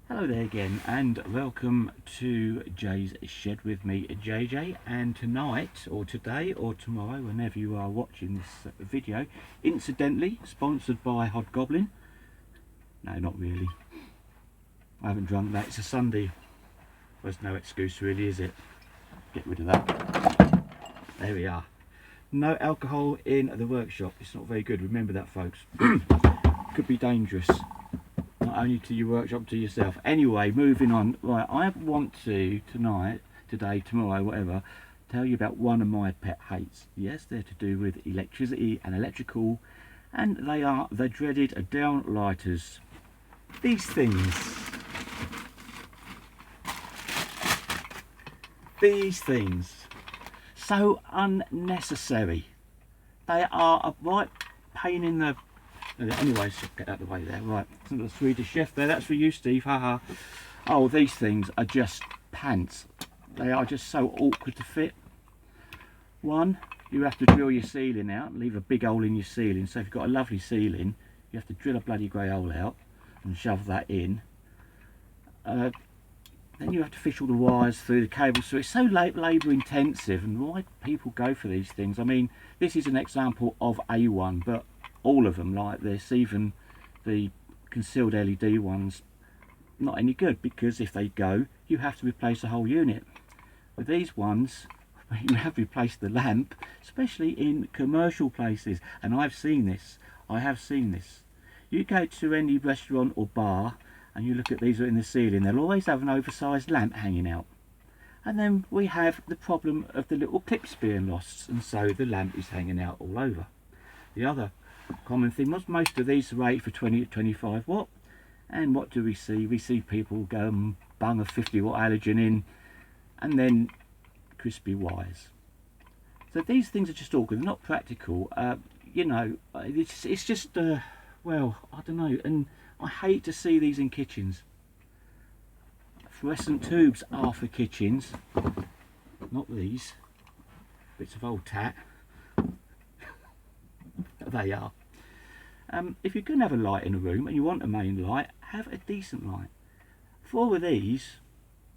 Hello there again, and welcome to Jay's Shed with me, JJ. And tonight, or today, or tomorrow, whenever you are watching this video, incidentally sponsored by Hobgoblin. No, not really. I haven't drunk that. It's a Sunday. There's no excuse, really, is it? Get rid of that. There we are. No alcohol in the workshop. It's not very good. Remember that, folks. Could be dangerous. Not only to your workshop, to yourself. Anyway, moving on. Right, I want to tonight, today, tomorrow, whatever, tell you about one of my pet hates. Yes, they're to do with electricity and electrical, and they are the dreaded downlighters. These things, so unnecessary. They are a right pain in the... Anyway, so get out of the way there. Right, the Swedish chef there, that's for you, Steve, haha. Oh, these things are just pants. They are just so awkward to fit. One, you have to drill your ceiling out and leave a big hole in your ceiling. So if you've got a lovely ceiling, you have to drill a bloody grey hole out and shove that in. Then you have to fish all the wires through the cables, so it's so labour intensive. And why people go for these things? I mean, this is an example of a one, but all of them like this, even the concealed LED ones, not any good, because if they go, you have to replace the whole unit. With these ones, you have to replace the lamp, especially in commercial places. And I have seen this. You go to any restaurant or bar and you look at these in the ceiling, they'll always have an oversized lamp hanging out. And then we have the problem of the little clips being lost, and so the lamp is hanging out all over. The other common thing was most of these are rated for 20 to 25 watt, and what do we see? We see people go and bung a 50 watt halogen in, and then crispy wires. So these things are just awkward, they're not practical. You know, it's just well, I don't know, and I hate to see these in kitchens. Fluorescent tubes are for kitchens, not these bits of old tat. They are. If you're going to have a light in a room and you want a main light, have a decent light. 4 of these,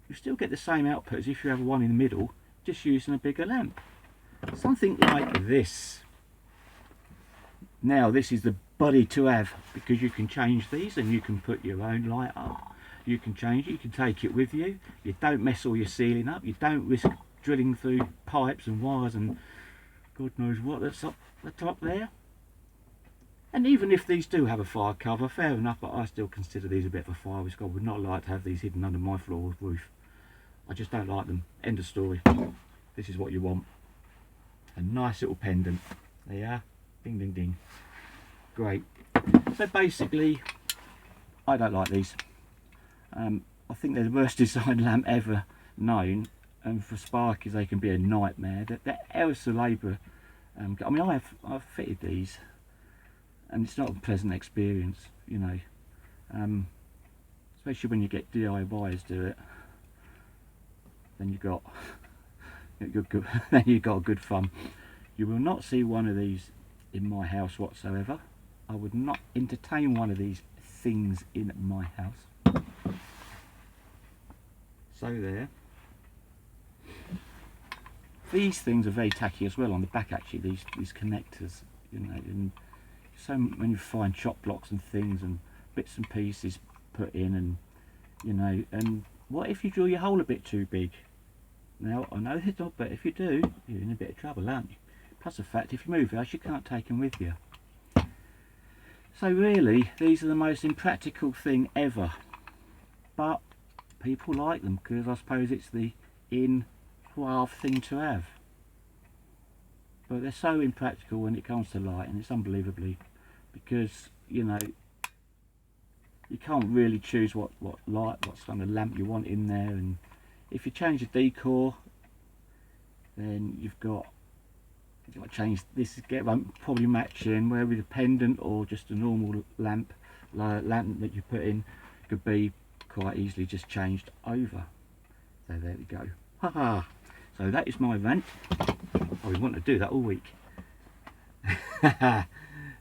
you still get the same output as if you have one in the middle, just using a bigger lamp. Something like this. Now this is the body to have, because you can change these and you can put your own light up. You can change it, you can take it with you. You don't mess all your ceiling up, you don't risk drilling through pipes and wires and God knows what that's up the top there. And even if these do have a fire cover, fair enough, but I still consider these a bit of a fire risk. I would not like to have these hidden under my floor roof. I just don't like them. End of story. This is what you want. A nice little pendant. There you are. Ding, ding, ding. Great. So basically, I don't like these. I think they're the worst design lamp ever known. And for sparkies, they can be a nightmare. They're hours of labour. I mean, I've fitted these, and it's not a pleasant experience, you know. Especially when you get DIYers do it. Then you got good fun. You will not see one of these in my house whatsoever. I would not entertain one of these things in my house. So there. These things are very tacky as well on the back, actually, these connectors, you know, and so when you find chop blocks and things and bits and pieces put in, and you know, and what if you drill your hole a bit too big? Now I know it's not, but if you do, you're in a bit of trouble, aren't you? Plus the fact, if you move those, you can't take them with you. So really, these are the most impractical thing ever, but people like them because I suppose it's the in thing to have. But they're so impractical when it comes to light, and it's unbelievably, because you know, you can't really choose what kind of lamp you want in there, and if you change the decor, then you've got to change this, won't probably match in, where with a pendant or just a normal lamp that you put in could be quite easily just changed over. So there we go. Haha. So that is my rant. I would want to do that all week.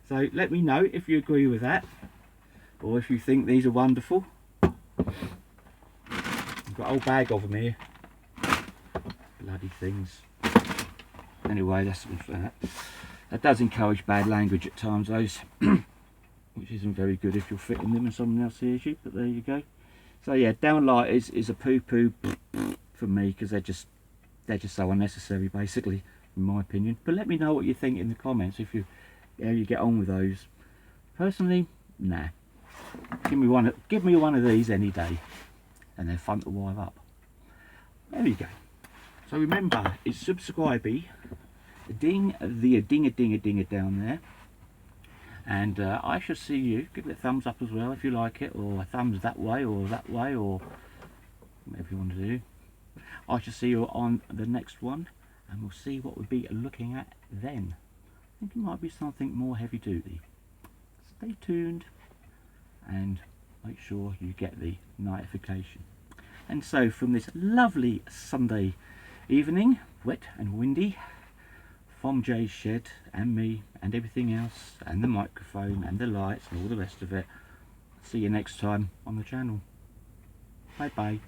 So let me know if you agree with that, or if you think these are wonderful. got a whole bag of them here. Bloody things. Anyway, that's that. That does encourage bad language at times, those, which isn't very good if you're fitting them and someone else hears you. But there you go. So yeah, Downlighters is a poo-poo for me, because they're just so unnecessary, basically, in my opinion. But let me know what you think in the comments, if you how you get on with those. Personally, nah. Give me one of these any day, and they're fun to wire up. There you go. So remember, it's subscribey, ding a dinger down there, and I shall see you. Give it a thumbs up as well if you like it, or a thumbs that way, or whatever you want to do. I shall see you on the next one, and we'll see what we'll be looking at then. I think it might be something more heavy duty. Stay tuned and make sure you get the notification. And so from this lovely Sunday evening, wet and windy, from Jay's shed and me and everything else, and the microphone and the lights and all the rest of it, see you next time on the channel. Bye bye.